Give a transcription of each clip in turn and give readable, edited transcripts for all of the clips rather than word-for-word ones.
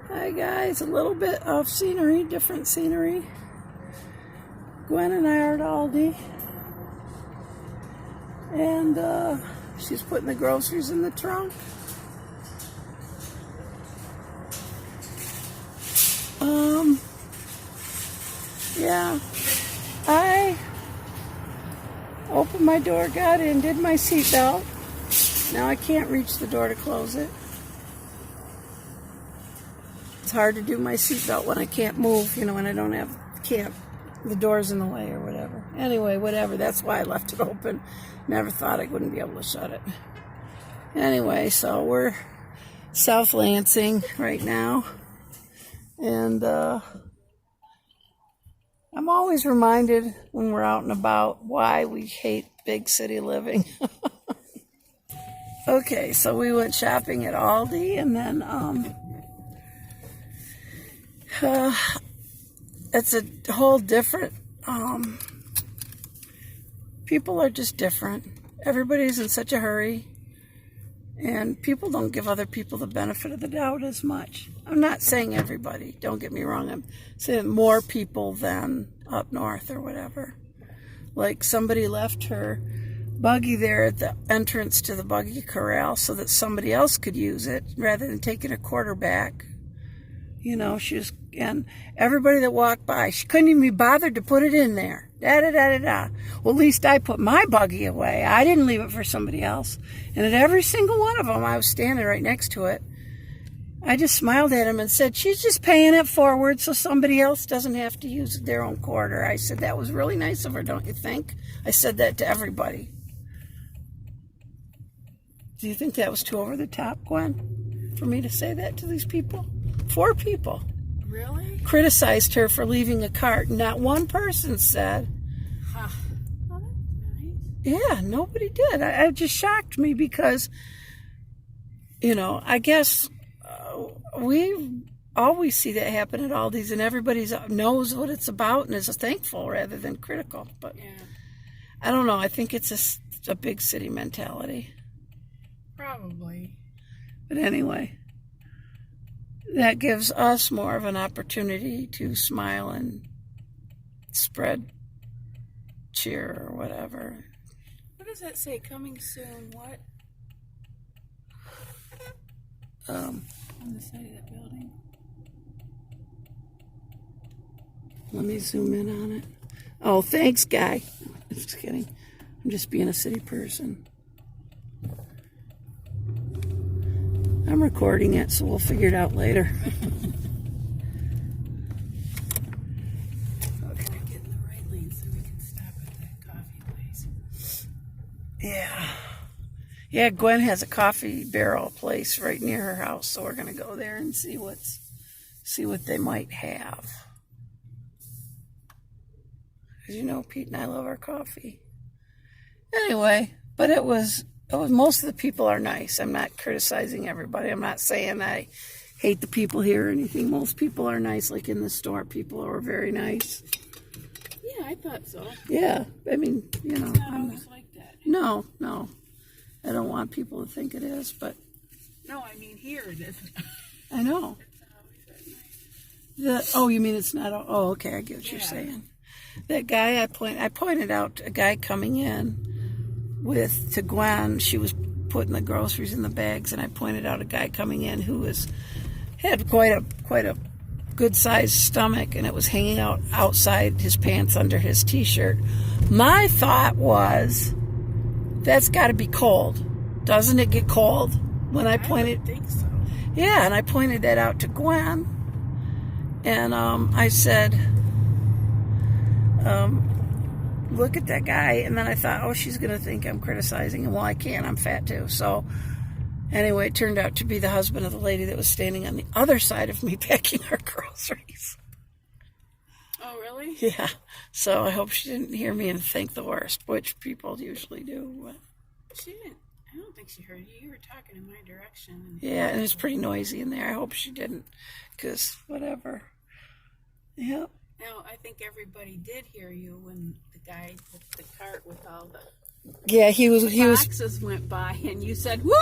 Hi guys, a little bit of scenery, different scenery. Gwen and I are at Aldi, and she's putting the groceries in the trunk. Yeah, I opened my door, got in, did my seatbelt. Now I can't reach the door to close it. It's hard to do my seatbelt when I can't move, when I the door's in the way or whatever. Anyway, whatever, that's why I left it open. Never thought I wouldn't be able to shut it. Anyway, so we're South Lansing right now. And I'm always reminded when we're out and about why we hate big city living. Okay, so we went shopping at Aldi, and then it's a whole different, people are just different. Everybody's in such a hurry, and people don't give other people the benefit of the doubt as much. I'm not saying everybody, don't get me wrong. I'm saying more people than up north or whatever. Like somebody left her buggy there at the entrance to the buggy corral so that somebody else could use it rather than taking a quarterback. And everybody that walked by, she couldn't even be bothered to put it in there. Da-da-da-da-da. Well, at least I put my buggy away. I didn't leave it for somebody else. And at every single one of them, I was standing right next to it. I just smiled at him and said, she's just paying it forward so somebody else doesn't have to use their own quarter. I said, that was really nice of her, don't you think? I said that to everybody. Do you think that was too over the top, Gwen, for me to say that to these people? 4 people. Really? Criticized her for leaving a cart. Not one person said. Huh. Oh, that's nice. Yeah, nobody did. It just shocked me because, I guess we always see that happen at Aldi's, and everybody knows what it's about and is thankful rather than critical. But yeah. I don't know. I think it's a big city mentality. Probably. But anyway, that gives us more of an opportunity to smile and spread cheer or whatever. What does that say? Coming soon, what? On the side of that building. Let me zoom in on it. Oh, thanks, guy. I'm just kidding. I'm just being a city person. I'm recording it, so we'll figure it out later. Okay, get in the right lane so we can stop at that coffee place. Yeah, Gwen has a coffee barrel place right near her house, so we're gonna go there and see what they might have. Because Pete and I love our coffee. Anyway, but it was most of the people are nice. I'm not criticizing everybody. I'm not saying I hate the people here or anything. Most people are nice. Like in the store, people are very nice. Yeah, I thought so. Yeah, I mean, It's not always like that. No. I don't want people to think it is, but... No, I mean here it isn't. I know. It's not always that nice. Oh, you mean it's not... Oh, okay, I get what you're saying. That guy I pointed out a guy coming in to Gwen. She was putting the groceries in the bags, and I pointed out a guy coming in who had quite a good sized stomach, and it was hanging out outside his pants under his t-shirt. My thought was, that's got to be cold. Doesn't it get cold when I pointed? I think so. Yeah, and I pointed that out to Gwen, and I said, look at that guy. And then I thought, oh, she's going to think I'm criticizing him. Well, I can't. I'm fat too. So anyway, it turned out to be the husband of the lady that was standing on the other side of me packing our groceries. Oh, really? Yeah. So I hope she didn't hear me and think the worst, which people usually do. But she didn't. I don't think she heard you. You were talking in my direction. Yeah, and it's pretty noisy in there. I hope she didn't, because whatever. Yep. No, I think everybody did hear you when the guy with the cart with all the Yeah, he was. boxes went by and you said, woo!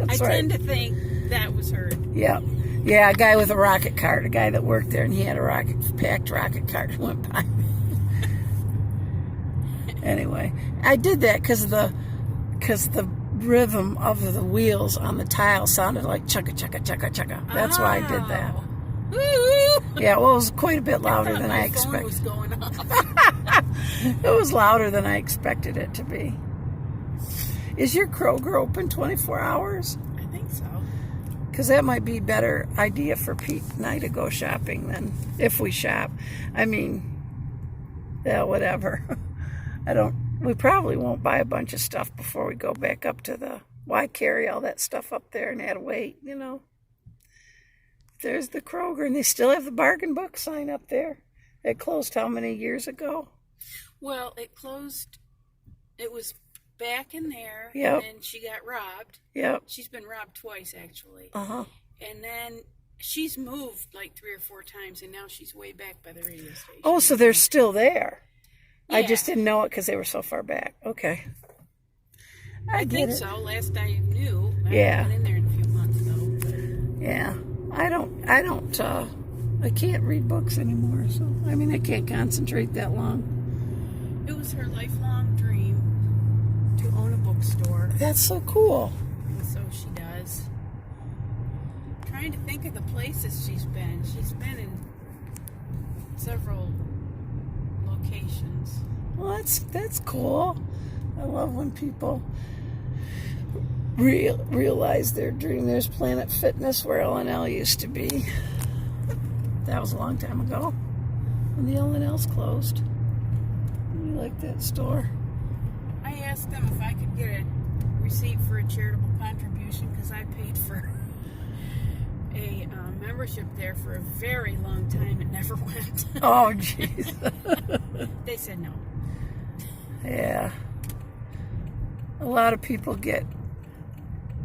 I tend to think That was heard. Yep. Yeah, a guy with a rocket cart, a guy that worked there, and he had a packed rocket cart went by me. Anyway, I did that because the rhythm of the wheels on the tile sounded like chugga chugga chugga chugga. That's why I did that. Woo! Yeah, well, it was quite a bit louder than I expected. Was going off. It was louder than I expected it to be. Is your Kroger open 24 hours? I think so. Because that might be a better idea for Pete and I to go shopping than if we shop. I mean, yeah, whatever. We probably won't buy a bunch of stuff before we go back up to why carry all that stuff up there and add weight, you know? There's the Kroger, and they still have the bargain book sign up there. It closed how many years ago? Well, it closed, it was back in there, Yep. and then she got robbed. Yep. She's been robbed twice, actually. Uh-huh. And then she's moved like 3 or 4 times, and now she's way back by the radio station. Oh, so they're still there. Yeah. I just didn't know it because they were so far back. Okay. I think so. Last I knew. I Yeah. haven't been in there in a few months, though. But Yeah. I can't read books anymore, so, I mean, I can't concentrate that long. it was her lifelong dream to own a bookstore, That's so cool. and so she does. Trying to think of the places she's been. She's been in several locations. Well, that's cool. I love when people realize their dream. There's Planet Fitness where L&L used to be. That was a long time ago when the L&L's closed. We like that store. I asked them if I could get a receipt for a charitable contribution because I paid for a membership there for a very long time. It never went. Oh, jeez. They said no. Yeah. A lot of people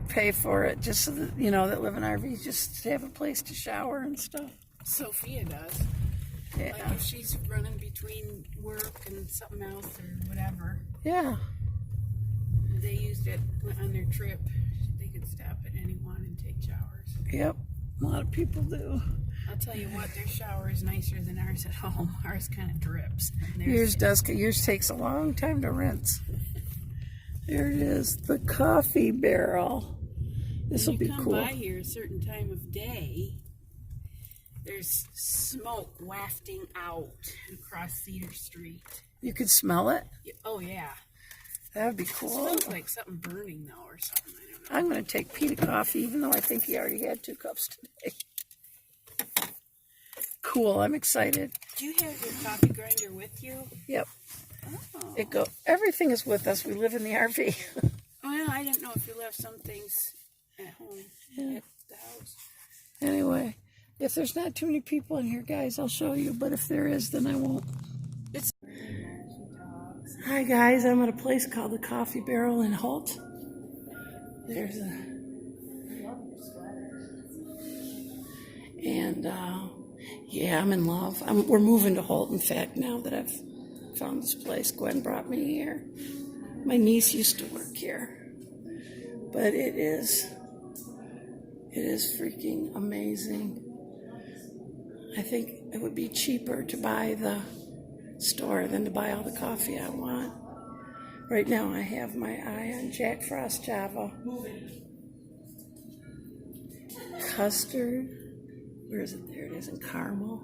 pay for it just so that, that live in RVs, just to have a place to shower and stuff. Sophia does. Yeah. Like if she's running between work and something else or whatever, Yeah. they used it on their trip. They could stop at any one and take showers. Yep. A lot of people do. I'll tell you what, their shower is nicer than ours at home. Ours kind of drips. Yours takes a long time to rinse. There it is, the coffee barrel. This will be cool. When you come by here a certain time of day, there's smoke wafting out across Cedar Street. You could smell it? Oh, yeah. That would be It cool. smells like something burning, though, or something. I don't know. I'm going to take Pete a coffee, even though I think he already had 2 cups today. Cool, I'm excited. Do you have your coffee grinder with you? Yep. Oh. Everything is with us. We live in the RV. Well, I didn't know if you left some things at home, at the house. Anyway, if there's not too many people in here, guys, I'll show you. But if there is, then I won't. Hi, guys. I'm at a place called the Coffee Barrel in Holt. There's yeah, I'm in love. We're moving to Holt, in fact, now that I've found this place. Gwen brought me here. My niece used to work here. But it is freaking amazing. I think it would be cheaper to buy the store than to buy all the coffee I want. Right now I have my eye on Jack Frost Java. Custard. Where is it? There it is, in caramel.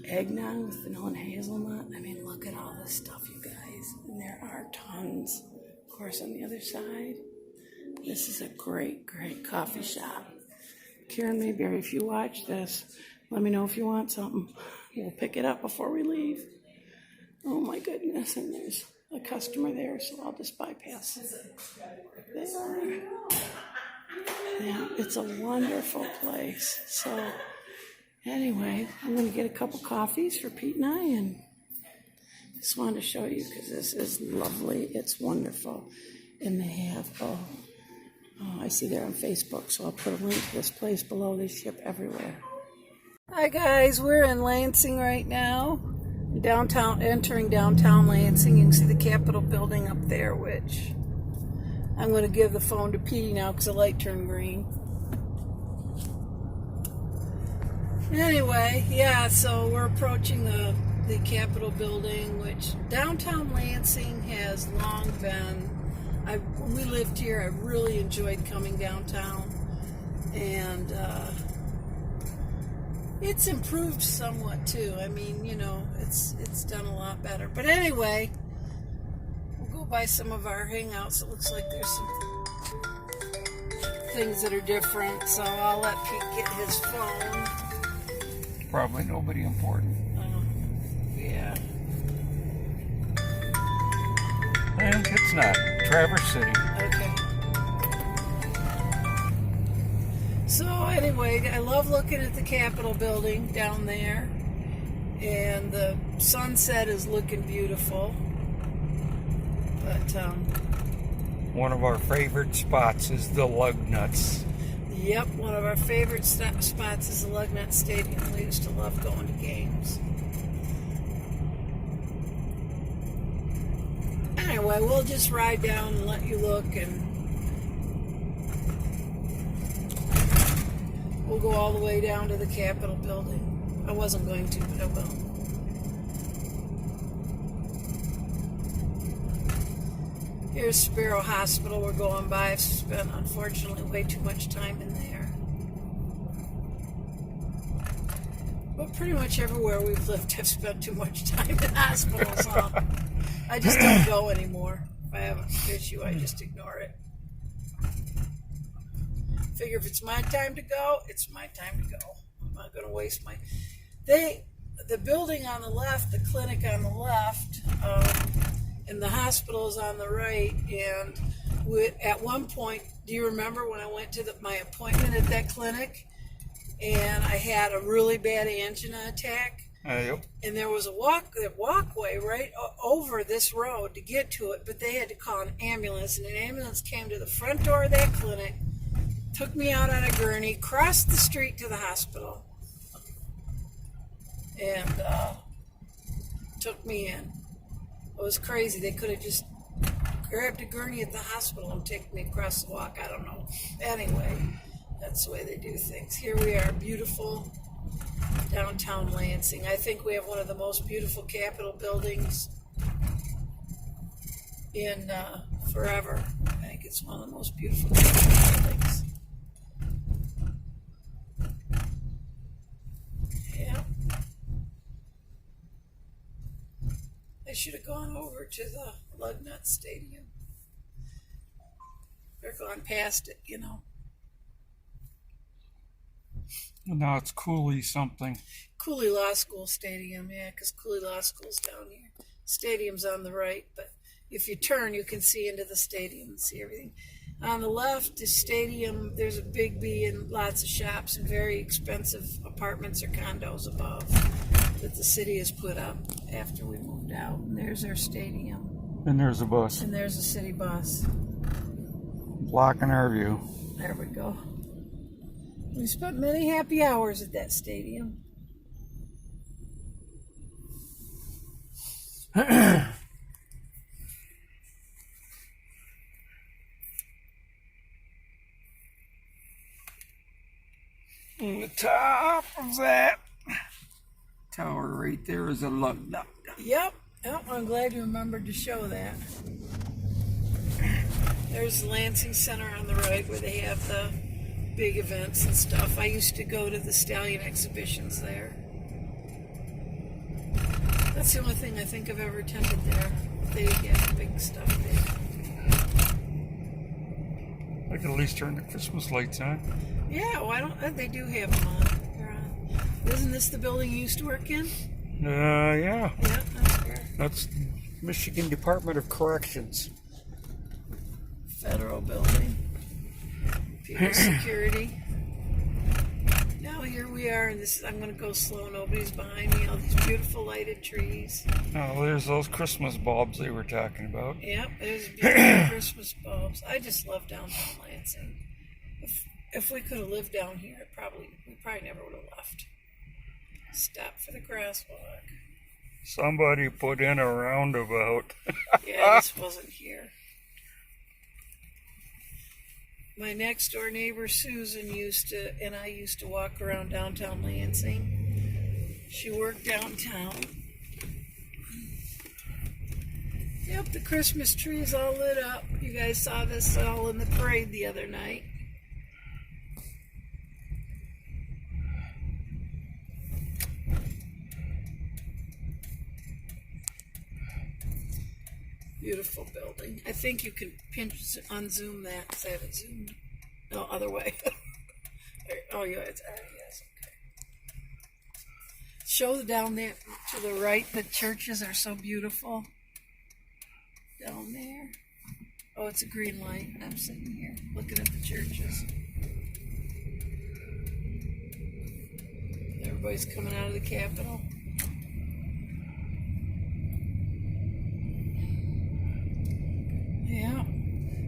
Eggnog with vanilla and hazelnut. I mean, look at all this stuff, you guys. And there are tons. Of course, on the other side, this is a great, great coffee shop. Karen Mayberry, if you watch this, let me know if you want something. We'll pick it up before we leave. Oh my goodness, and there's a customer there, so I'll just bypass there. Yeah, it's a wonderful place. So anyway, I'm going to get a couple coffees for Pete and I, and just wanted to show you because this is lovely. It's wonderful. And they have, I see they're on Facebook, so I'll put a link to this place below. They ship everywhere. Hi guys, we're in Lansing right now. Entering downtown Lansing. You can see the Capitol building up there, which I'm going to give the phone to Petey now because the light turned green. Anyway, yeah, so we're approaching the Capitol building, which downtown Lansing has long been. When we lived here, I really enjoyed coming downtown, and it's improved somewhat too. I mean, you know, it's done a lot better. But anyway, we'll go by some of our hangouts. It looks like there's some things that are different, so I'll let Pete get his phone. Probably nobody important. Yeah. And it's not. Traverse City. Okay. So anyway, I love looking at the Capitol building down there, and the sunset is looking beautiful. But One of our favorite spots is the Lug Nuts. yep, one of our favorite spots is the Lugnut Stadium. We used to love going to games. Anyway, we'll just ride down and let you look, and we'll go all the way down to the Capitol building. I wasn't going to, but I will. Here's Sparrow Hospital we're going by. I've spent, unfortunately, way too much time in there. But pretty much everywhere we've lived, I've spent too much time in hospitals. Huh? I just don't go anymore. If I have an issue, I just ignore it. Figure if it's my time to go, it's my time to go. I'm not going to waste my... The building on the left, the clinic on the left, and the hospital is on the right. And at one point, do you remember when I went to my appointment at that clinic, and I had a really bad angina attack? Yep. And there was a walkway right over this road to get to it, but they had to call an ambulance, and an ambulance came to the front door of that clinic, took me out on a gurney, crossed the street to the hospital, and took me in. It was crazy. They could have just grabbed a gurney at the hospital and taken me across the walk. I don't know. Anyway, that's the way they do things. Here we are, beautiful downtown Lansing. I think we have one of the most beautiful Capitol buildings in forever. I think it's one of the most beautiful Capitol buildings. Yeah. I should have gone over to the Lugnut Stadium. They're gone past it, you know. Now it's Cooley something. Cooley Law School Stadium, yeah, because Cooley Law School's down here. Stadium's on the right, but if you turn, you can see into the stadium and see everything. On the left, the stadium, there's a Big B and lots of shops and very expensive apartments or condos above that the city has put up after we moved out. And there's our stadium. And there's a bus. And there's a city bus. Blocking our view. There we go. We spent many happy hours at that stadium. On the top of that tower right there is a lug nut. Yep, I'm glad you remembered to show that. There's the Lansing Center on the right where they have the big events and stuff. I used to go to the stallion exhibitions there. That's the only thing I think I've ever attended there. They get big stuff there. I could at least turn the Christmas lights on. Yeah, why don't they do have them on? They're on. Isn't this the building you used to work in? Yeah. Yeah, that's where. That's Michigan Department of Corrections. Federal building. People security. Now here we are, and this. I'm going to go slow. Nobody's behind me. All these beautiful lighted trees. Oh, there's those Christmas bulbs they were talking about. Yep, there's beautiful Christmas bulbs. I just love downtown Lansing. If we could have lived down here, we probably never would have left. Stop for the crosswalk. Somebody put in a roundabout. Yeah, this wasn't here. My next door neighbor Susan and I used to walk around downtown Lansing. She worked downtown. Yep, the Christmas tree is all lit up. You guys saw this all in the parade the other night. Beautiful building. I think you can unzoom that because I haven't zoomed. No, other way. Oh, yeah, it's yes. Okay. Show down there to the right. The churches are so beautiful. Down there. Oh, it's a green light. I'm sitting here looking at the churches. Everybody's coming out of the Capitol. Yeah,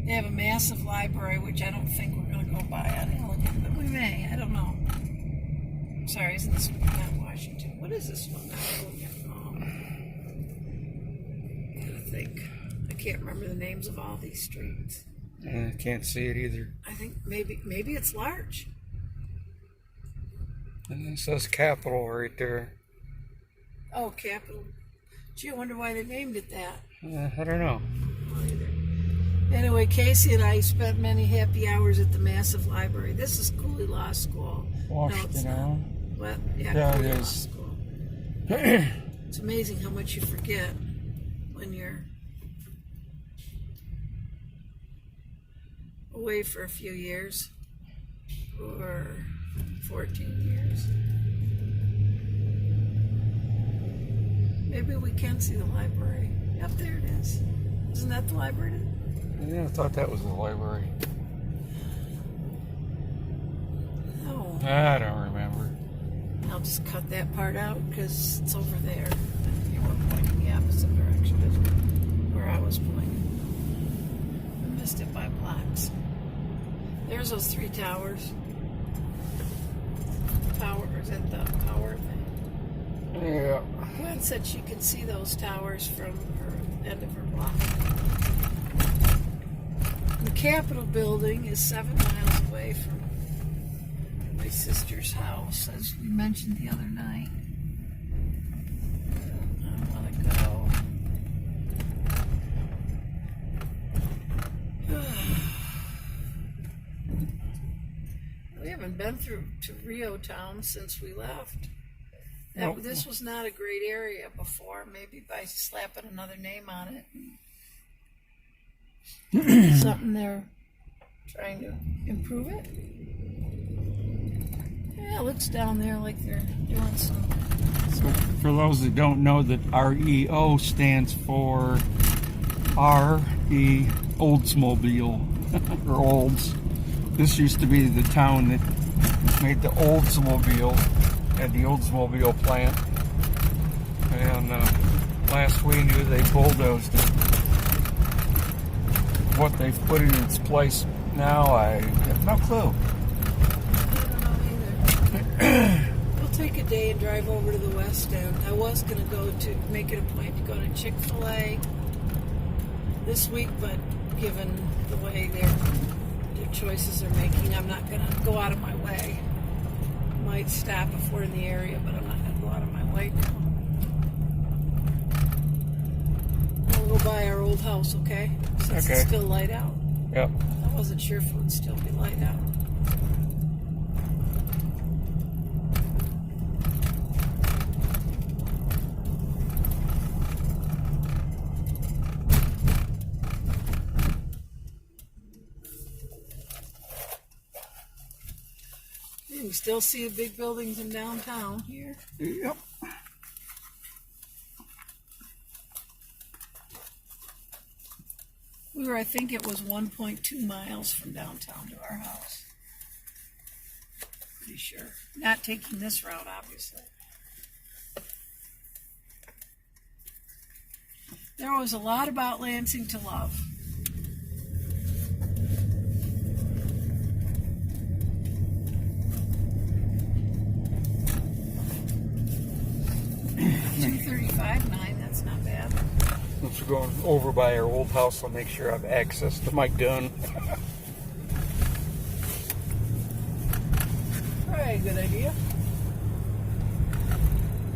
they have a massive library, which I don't think we're going to go by. I don't know, but we may. I don't know. Sorry, isn't this not Washington? What is this one? I gotta think. I can't remember the names of all these streets. I can't see it either. I think maybe it's large. And it says Capitol right there. Oh, Capitol. Gee, I wonder why they named it that. I don't know. Anyway, Casey and I spent many happy hours at the massive library. This is Cooley Law School. Washington, no, what? Yeah, yeah, Cooley it Law is. School. It's amazing how much you forget when you're away for a few years or 14 years. Maybe we can see the library. Yep, there it is. Isn't that the library? Yeah, I thought that was the library. No. I don't remember. I'll just cut that part out because it's over there. You were pointing the opposite direction as where I was pointing. I missed it by blocks. There's those three towers. Is that the power thing? Yeah. Gwen said she can see those towers from her end of her block. The Capitol building is 7 miles away from my sister's house, as we mentioned the other night. I want to go. We haven't been through to Rio Town since we left. Nope. This was not a great area before. Maybe by slapping another name on it. Something they're trying to improve it. Yeah, it looks down there like they're doing some. For those that don't know, that REO stands for R.E. Oldsmobile, or Olds. This used to be the town that made the Oldsmobile, had the Oldsmobile plant. And last we knew, they bulldozed it. What they've put in its place now, I have no clue. I don't know either. We'll take a day and drive over to the West End. I was going to make it a point to go to Chick-fil-A this week, but given the way their choices are making, I'm not going to go out of my way. Might stop if we're in the area, but I'm not going to go out of my way now. We'll go by our old house, okay? Since Okay. it's still light out. Yep. I wasn't sure if it would still be light out. You can still see the big buildings in downtown here. Yep. I think it was 1.2 miles from downtown to our house. Pretty sure. Not taking this route, obviously. There was a lot about Lansing to love. $235.9. That's not bad. Since we're going over by our old house, I'll make sure I have access to my gun. Probably a good idea.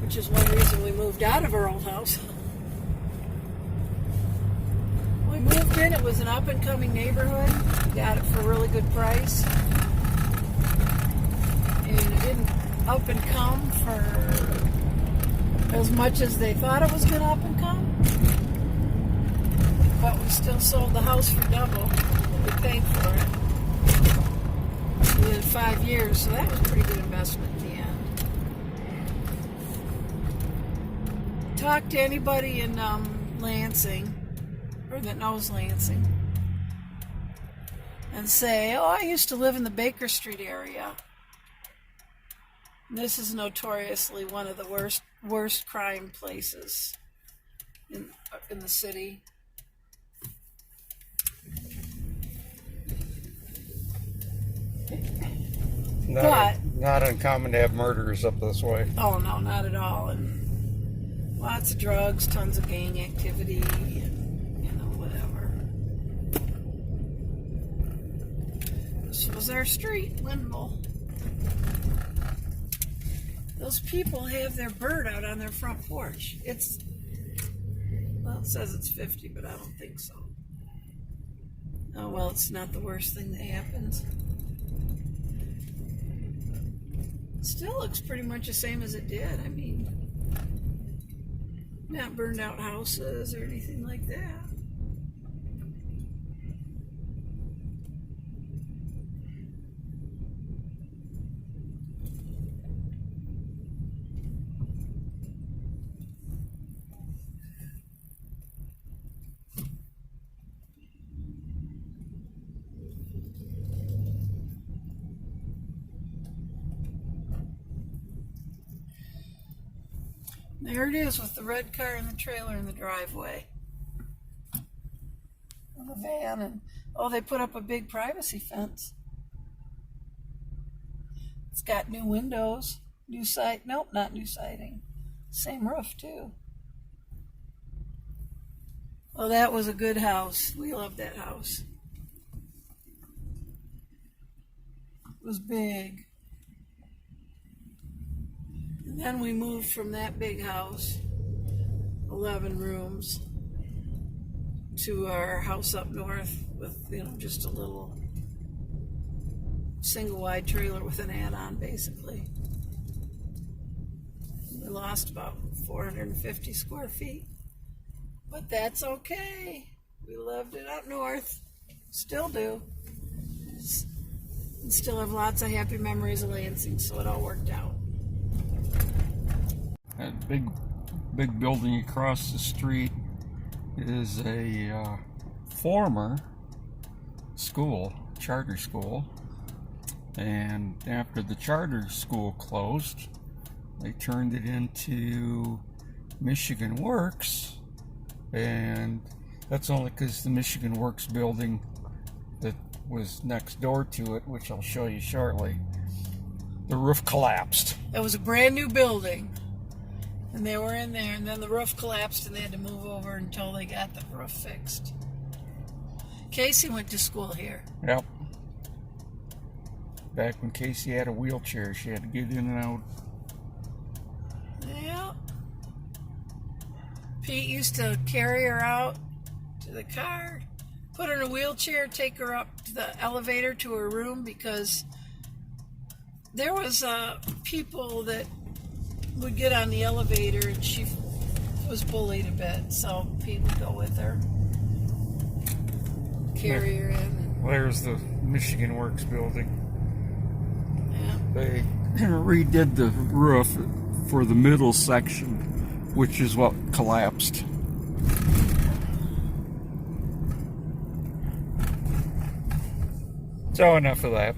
Which is one reason we moved out of our old house. We moved in, it was an up-and-coming neighborhood. Got it for a really good price. And it didn't up and come for as much as they thought it was going to up and come. But we still sold the house for double what we paid for it within 5 years, so that was a pretty good investment in the end. Talk to anybody in Lansing, or that knows Lansing, and say, oh, I used to live in the Baker Street area. This is notoriously one of the worst crime places in the city. Not uncommon to have murders up this way. Oh no, not at all. And lots of drugs, tons of gang activity, and whatever. This was our street, Linville. Those people have their bird out on their front porch. Well, it says it's 50, but I don't think so. Oh, well, it's not the worst thing that happens. Still looks pretty much the same as it did. I mean, not burned out houses or anything like that. There it is with the red car and the trailer in the driveway. And the van, and oh, they put up a big privacy fence. It's got new windows, new side. Nope, not new siding. Same roof too. Well, that was a good house. We loved that house. It was big. And then we moved from that big house, 11 rooms, to our house up north with, just a little single wide trailer with an add-on, basically. We lost about 450 square feet, but that's okay. We loved it up north, still do, and still have lots of happy memories of Lansing, so it all worked out. That big building across the street is a former school, charter school, and after the charter school closed, they turned it into Michigan Works, and that's only because the Michigan Works building that was next door to it, which I'll show you shortly, the roof collapsed. It was a brand new building. And they were in there, and then the roof collapsed, and they had to move over until they got the roof fixed. Casey went to school here. Yep. Back when Casey had a wheelchair, she had to get in and out. Yep. Pete used to carry her out to the car, put her in a wheelchair, take her up to the elevator to her room, because there was people that would get on the elevator, and she was bullied a bit, so Pete would go with her, carry her in. There's the Michigan Works building. Yeah. They redid the roof for the middle section, which is what collapsed. So enough of that.